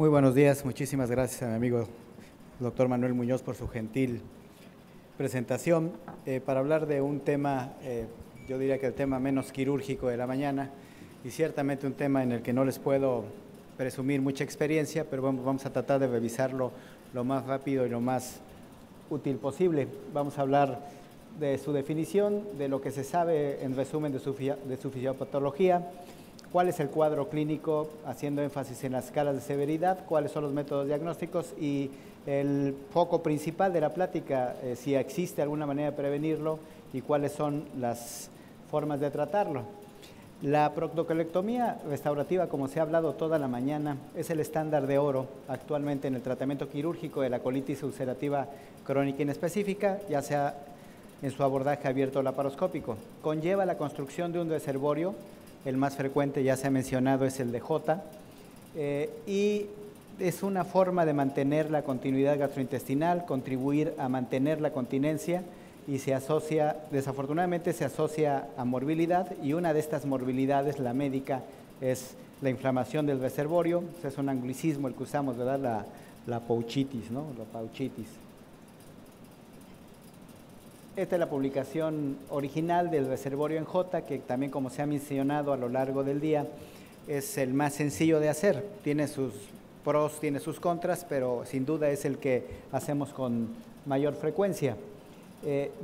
Muy buenos días, muchísimas gracias a mi amigo doctor Manuel Muñoz por su gentil presentación para hablar de un tema, yo diría que el tema menos quirúrgico de la mañana y ciertamente un tema en el que no les puedo presumir mucha experiencia, pero vamos a tratar de revisarlo lo más rápido y lo más útil posible. Vamos a hablar de su definición, de lo que se sabe en resumen de su fisiopatología, cuál es el cuadro clínico, haciendo énfasis en las escalas de severidad, cuáles son los métodos diagnósticos y el foco principal de la plática, si existe alguna manera de prevenirlo y cuáles son las formas de tratarlo. La proctocolectomía restaurativa, como se ha hablado toda la mañana, es el estándar de oro actualmente en el tratamiento quirúrgico de la colitis ulcerativa crónica inespecífica, ya sea en su abordaje abierto o laparoscópico. Conlleva la construcción de un reservorio. El más frecuente, ya se ha mencionado, es el de J, y es una forma de mantener la continuidad gastrointestinal, contribuir a mantener la continencia y se asocia, desafortunadamente se asocia a morbilidad, y una de estas morbilidades, la médica, es la inflamación del reservorio. Es un anglicismo el que usamos, ¿verdad? La pouchitis, ¿no? La pouchitis. Esta es la publicación original del reservorio en J, que también, como se ha mencionado a lo largo del día, es el más sencillo de hacer. Tiene sus pros, tiene sus contras, pero sin duda es el que hacemos con mayor frecuencia.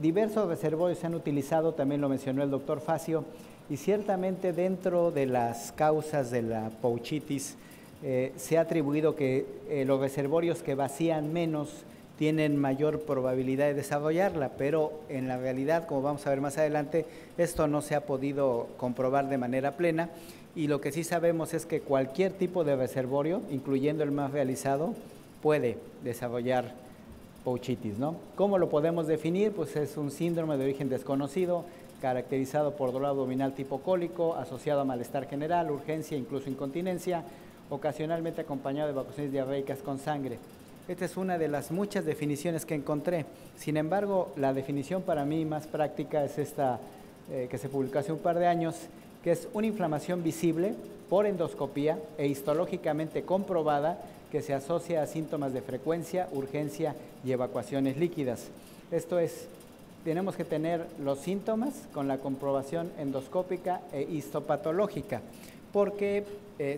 Diversos reservorios se han utilizado, también lo mencionó el doctor Facio, y ciertamente dentro de las causas de la pouchitis se ha atribuido que los reservorios que vacían menos tienen mayor probabilidad de desarrollarla, pero en la realidad, como vamos a ver más adelante, esto no se ha podido comprobar de manera plena, y lo que sí sabemos es que cualquier tipo de reservorio, incluyendo el más realizado, puede desarrollar pouchitis, ¿no? ¿Cómo lo podemos definir? Pues es un síndrome de origen desconocido, caracterizado por dolor abdominal tipo cólico, asociado a malestar general, urgencia, incluso incontinencia, ocasionalmente acompañado de evacuaciones diarreicas con sangre. Esta es una de las muchas definiciones que encontré. Sin embargo, la definición para mí más práctica es esta que se publicó hace un par de años, que es una inflamación visible por endoscopía e histológicamente comprobada que se asocia a síntomas de frecuencia, urgencia y evacuaciones líquidas. Esto es, tenemos que tener los síntomas con la comprobación endoscópica e histopatológica, porque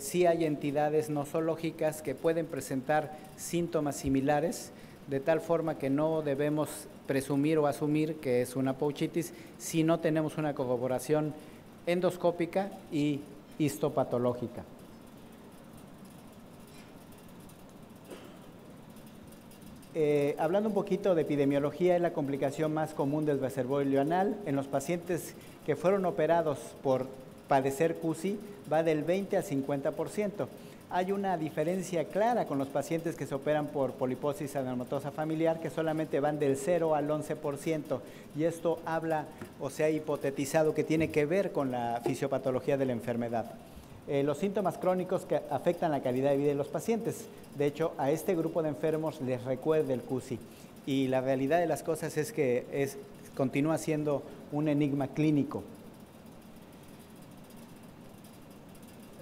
sí hay entidades nosológicas que pueden presentar síntomas similares, de tal forma que no debemos presumir o asumir que es una pouchitis si no tenemos una corroboración endoscópica y histopatológica. Hablando un poquito de epidemiología, es la complicación más común del reservorio anal. En los pacientes que fueron operados por padecer CUSI va del 20 al 50%. Hay una diferencia clara con los pacientes que se operan por poliposis adenomatosa familiar, que solamente van del 0 al 11%, y esto habla o se ha hipotetizado que tiene que ver con la fisiopatología de la enfermedad. Los síntomas crónicos que afectan la calidad de vida de los pacientes. De hecho, a este grupo de enfermos les recuerda el CUSI, y la realidad de las cosas es que continúa siendo un enigma clínico.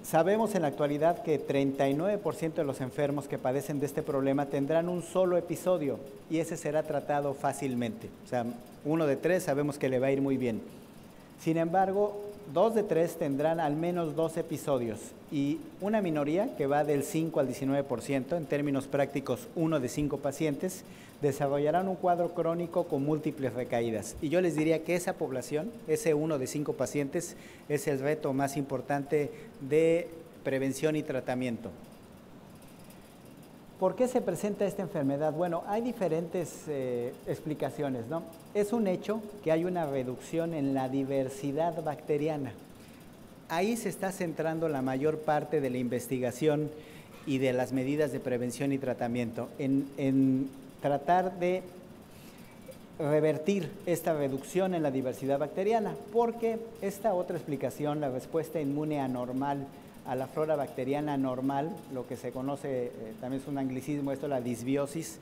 Sabemos en la actualidad que 39% de los enfermos que padecen de este problema tendrán un solo episodio, y ese será tratado fácilmente. O sea, 1 de 3 sabemos que le va a ir muy bien. Sin embargo, 2 de 3 tendrán al menos 2 episodios, y una minoría, que va del 5 al 19%, en términos prácticos 1 de 5 pacientes, desarrollarán un cuadro crónico con múltiples recaídas. Y yo les diría que esa población, ese 1 de 5 pacientes, es el reto más importante de prevención y tratamiento. ¿Por qué se presenta esta enfermedad? Bueno, hay diferentes explicaciones, ¿no? Es un hecho que hay una reducción en la diversidad bacteriana. Ahí se está centrando la mayor parte de la investigación y de las medidas de prevención y tratamiento, en tratar de revertir esta reducción en la diversidad bacteriana, porque esta otra explicación, la respuesta inmune anormal a la flora bacteriana normal, lo que se conoce, también es un anglicismo esto, la disbiosis,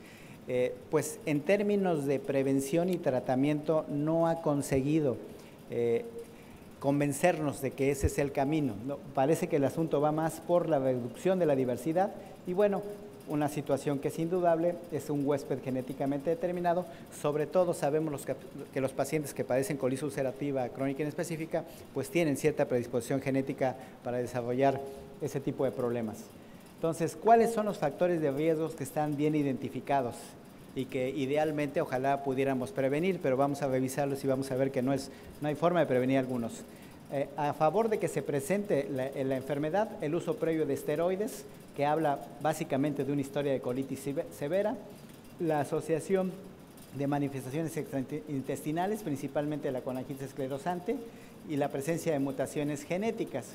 pues en términos de prevención y tratamiento no ha conseguido convencernos de que ese es el camino, ¿no? Parece que el asunto va más por la reducción de la diversidad y bueno, una situación que es indudable, es un huésped genéticamente determinado. Sobre todo sabemos que los pacientes que padecen colitis ulcerativa crónica inespecífica, pues tienen cierta predisposición genética para desarrollar ese tipo de problemas. Entonces, ¿cuáles son los factores de riesgos que están bien identificados y que idealmente ojalá pudiéramos prevenir, pero vamos a revisarlos y vamos a ver que no hay forma de prevenir algunos? A favor de que se presente la enfermedad, el uso previo de esteroides, que habla básicamente de una historia de colitis severa, la asociación de manifestaciones extraintestinales, principalmente la colangitis esclerosante, y la presencia de mutaciones genéticas.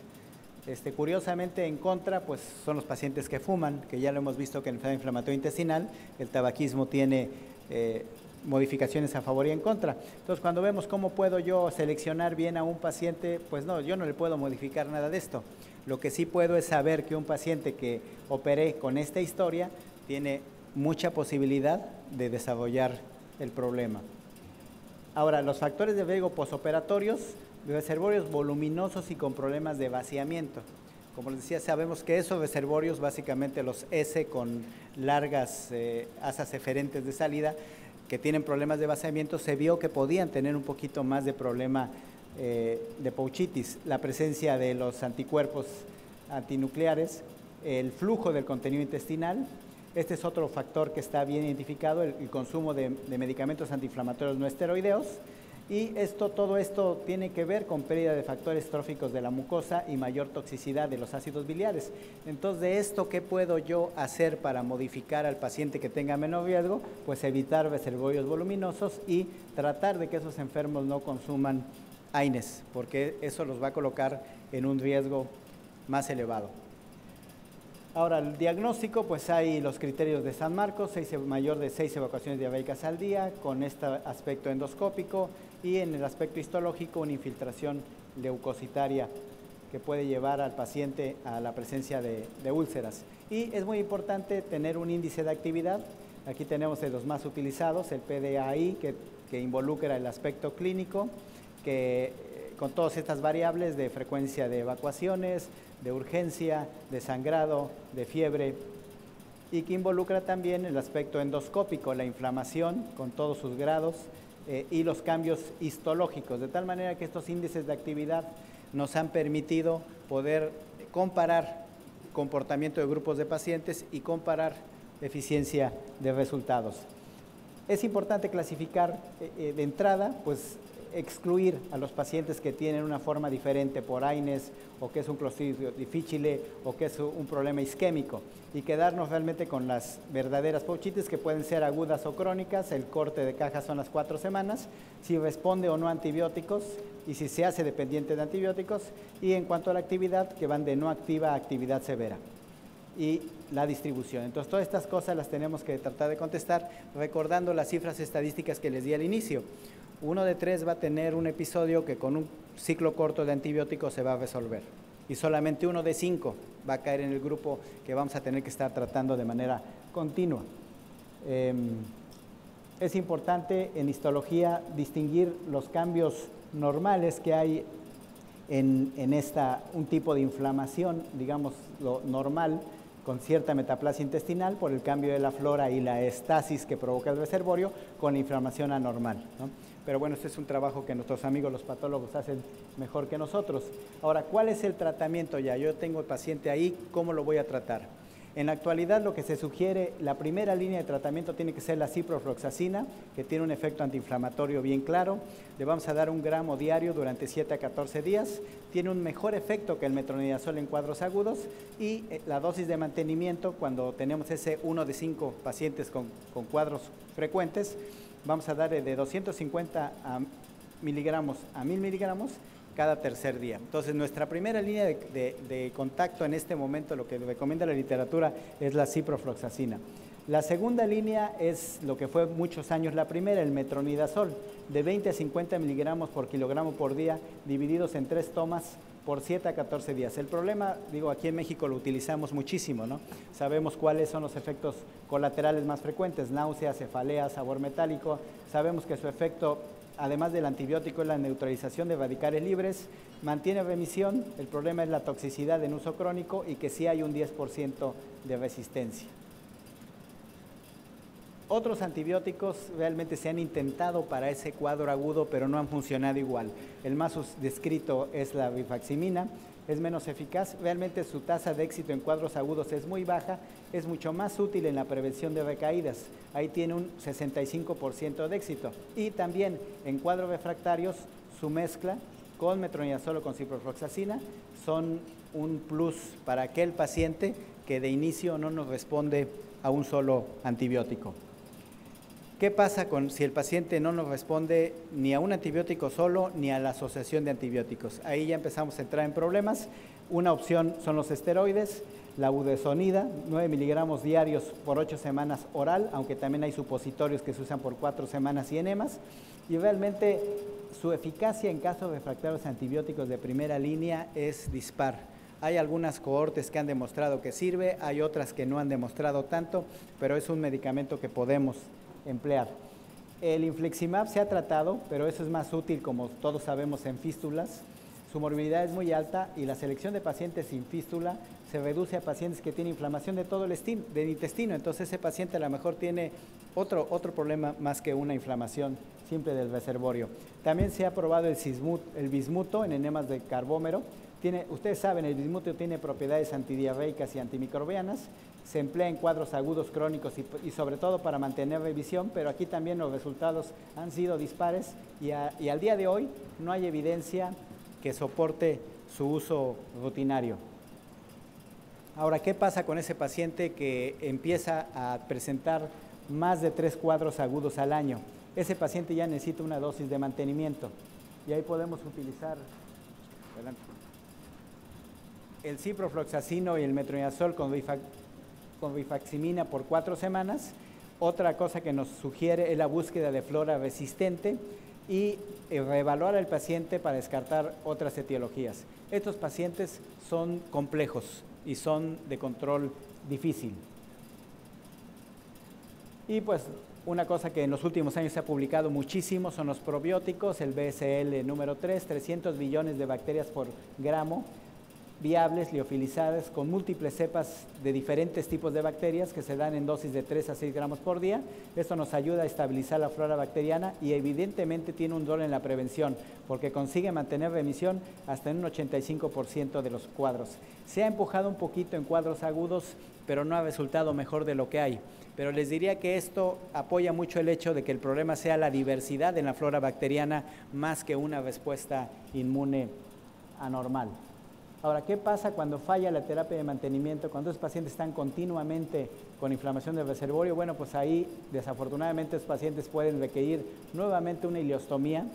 Curiosamente, en contra, pues son los pacientes que fuman, que ya lo hemos visto que en enfermedad inflamatoria intestinal el tabaquismo tiene modificaciones a favor y en contra. Entonces, cuando vemos cómo puedo yo seleccionar bien a un paciente, pues no, yo no le puedo modificar nada de esto. Lo que sí puedo es saber que un paciente que operé con esta historia tiene mucha posibilidad de desarrollar el problema. Ahora, los factores de riesgo posoperatorios, reservorios voluminosos y con problemas de vaciamiento. Como les decía, sabemos que esos reservorios, básicamente los S con largas asas eferentes de salida, que tienen problemas de vaciamiento, se vio que podían tener un poquito más de problema de pouchitis, la presencia de los anticuerpos antinucleares, el flujo del contenido intestinal. Este es otro factor que está bien identificado, el consumo de medicamentos antiinflamatorios no esteroideos, y todo esto tiene que ver con pérdida de factores tróficos de la mucosa y mayor toxicidad de los ácidos biliares. Entonces, de esto, ¿qué puedo yo hacer para modificar al paciente que tenga menor riesgo? Pues evitar reservorios voluminosos y tratar de que esos enfermos no consuman AINES, porque eso los va a colocar en un riesgo más elevado. Ahora, el diagnóstico, pues hay los criterios de San Marcos, mayor de 6 evacuaciones diarreicas al día, con este aspecto endoscópico, y en el aspecto histológico, una infiltración leucocitaria que puede llevar al paciente a la presencia de úlceras. Y es muy importante tener un índice de actividad. Aquí tenemos de los más utilizados, el PDAI, que involucra el aspecto clínico, que con todas estas variables de frecuencia de evacuaciones, de urgencia, de sangrado, de fiebre, y que involucra también el aspecto endoscópico, la inflamación con todos sus grados y los cambios histológicos, de tal manera que estos índices de actividad nos han permitido poder comparar comportamiento de grupos de pacientes y comparar eficiencia de resultados. Es importante clasificar de entrada, pues excluir a los pacientes que tienen una forma diferente por AINES, o que es un Clostridium difficile, o que es un problema isquémico, y quedarnos realmente con las verdaderas pouchitis, que pueden ser agudas o crónicas. El corte de caja son las 4 semanas, si responde o no a antibióticos, y si se hace dependiente de antibióticos, y en cuanto a la actividad, que van de no activa a actividad severa, y la distribución. Entonces, todas estas cosas las tenemos que tratar de contestar, recordando las cifras estadísticas que les di al inicio. 1 de 3 va a tener un episodio que con un ciclo corto de antibióticos se va a resolver, y solamente 1 de 5 va a caer en el grupo que vamos a tener que estar tratando de manera continua. Es importante en histología distinguir los cambios normales que hay en un tipo de inflamación, digamos lo normal, con cierta metaplasia intestinal por el cambio de la flora y la estasis que provoca el reservorio, con la inflamación anormal, ¿no? Pero bueno, este es un trabajo que nuestros amigos los patólogos hacen mejor que nosotros. Ahora, ¿cuál es el tratamiento ya? Yo tengo el paciente ahí, ¿cómo lo voy a tratar? En la actualidad, lo que se sugiere, la primera línea de tratamiento tiene que ser la ciprofloxacina, que tiene un efecto antiinflamatorio bien claro. Le vamos a dar 1 gramo diario durante 7 a 14 días. Tiene un mejor efecto que el metronidazol en cuadros agudos, y la dosis de mantenimiento, cuando tenemos ese 1 de 5 pacientes con cuadros frecuentes, vamos a dar de 250 miligramos a 1000 miligramos cada tercer día. Entonces, nuestra primera línea de contacto en este momento, lo que recomienda la literatura, es la ciprofloxacina. La segunda línea es lo que fue muchos años la primera, el metronidazol, de 20 a 50 miligramos por kilogramo por día, divididos en 3 tomas por 7 a 14 días. El problema, digo, aquí en México lo utilizamos muchísimo, ¿no? Sabemos cuáles son los efectos colaterales más frecuentes: náusea, cefalea, sabor metálico. Sabemos que su efecto además del antibiótico, es la neutralización de radicales libres, mantiene remisión, el problema es la toxicidad en uso crónico y que sí hay un 10% de resistencia. Otros antibióticos realmente se han intentado para ese cuadro agudo, pero no han funcionado igual. El más descrito es la rifaximina, es menos eficaz, realmente su tasa de éxito en cuadros agudos es muy baja, es mucho más útil en la prevención de recaídas, ahí tiene un 65% de éxito. Y también en cuadros refractarios, su mezcla con metronidazol o con ciprofloxacina son un plus para aquel paciente que de inicio no nos responde a un solo antibiótico. ¿Qué pasa si el paciente no nos responde ni a un antibiótico solo ni a la asociación de antibióticos? Ahí ya empezamos a entrar en problemas. Una opción son los esteroides, la budesonida, 9 miligramos diarios por 8 semanas oral, aunque también hay supositorios que se usan por 4 semanas y enemas. Y realmente su eficacia en casos refractarios a antibióticos de primera línea es dispar. Hay algunas cohortes que han demostrado que sirve, hay otras que no han demostrado tanto, pero es un medicamento que podemos emplear. El infliximab se ha tratado, pero eso es más útil, como todos sabemos, en fístulas. Su morbilidad es muy alta y la selección de pacientes sin fístula se reduce a pacientes que tienen inflamación de todo del intestino. Entonces ese paciente a lo mejor tiene otro problema más que una inflamación simple del reservorio. También se ha probado el bismuto en enemas de carbómero. Ustedes saben, el bismuto tiene propiedades antidiarreicas y antimicrobianas. Se emplea en cuadros agudos crónicos y sobre todo para mantener revisión, pero aquí también los resultados han sido dispares y al día de hoy no hay evidencia que soporte su uso rutinario. Ahora, ¿qué pasa con ese paciente que empieza a presentar más de 3 cuadros agudos al año? Ese paciente ya necesita una dosis de mantenimiento y ahí podemos utilizar el ciprofloxacino y el metronidazol con rifaximina por 4 semanas. Otra cosa que nos sugiere es la búsqueda de flora resistente y reevaluar al paciente para descartar otras etiologías. Estos pacientes son complejos y son de control difícil. Y pues una cosa que en los últimos años se ha publicado muchísimo son los probióticos, el BSL número 3, 300 billones de bacterias por gramo, viables, liofilizadas, con múltiples cepas de diferentes tipos de bacterias que se dan en dosis de 3 a 6 gramos por día. Esto nos ayuda a estabilizar la flora bacteriana y evidentemente tiene un rol en la prevención porque consigue mantener remisión hasta en un 85% de los cuadros. Se ha empujado un poquito en cuadros agudos, pero no ha resultado mejor de lo que hay. Pero les diría que esto apoya mucho el hecho de que el problema sea la diversidad en la flora bacteriana más que una respuesta inmune anormal. Ahora, ¿qué pasa cuando falla la terapia de mantenimiento? Cuando los pacientes están continuamente con inflamación del reservorio, bueno, pues ahí desafortunadamente los pacientes pueden requerir nuevamente una ileostomía.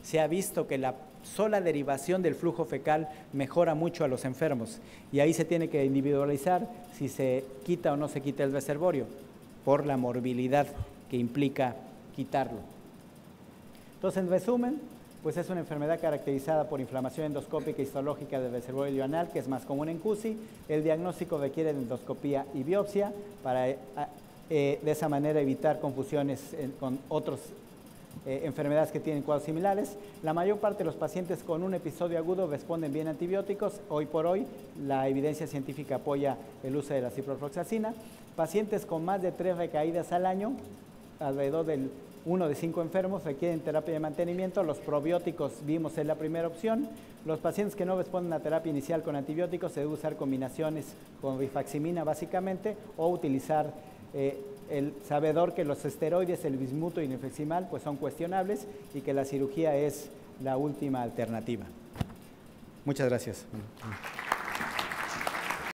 Se ha visto que la sola derivación del flujo fecal mejora mucho a los enfermos y ahí se tiene que individualizar si se quita o no se quita el reservorio por la morbilidad que implica quitarlo. Entonces, en resumen, pues es una enfermedad caracterizada por inflamación endoscópica y histológica del reservorio ilioanal, que es más común en CUSI. El diagnóstico requiere de endoscopía y biopsia para de esa manera evitar confusiones con otras enfermedades que tienen cuadros similares. La mayor parte de los pacientes con un episodio agudo responden bien a antibióticos. Hoy por hoy la evidencia científica apoya el uso de la ciprofloxacina. Pacientes con más de 3 recaídas al año, alrededor del 1 de 5 enfermos requieren terapia de mantenimiento. Los probióticos vimos es la primera opción. Los pacientes que no responden a terapia inicial con antibióticos se debe usar combinaciones con rifaximina básicamente o utilizar el sabedor que los esteroides, el bismuto y el infliximab pues son cuestionables y que la cirugía es la última alternativa. Muchas gracias.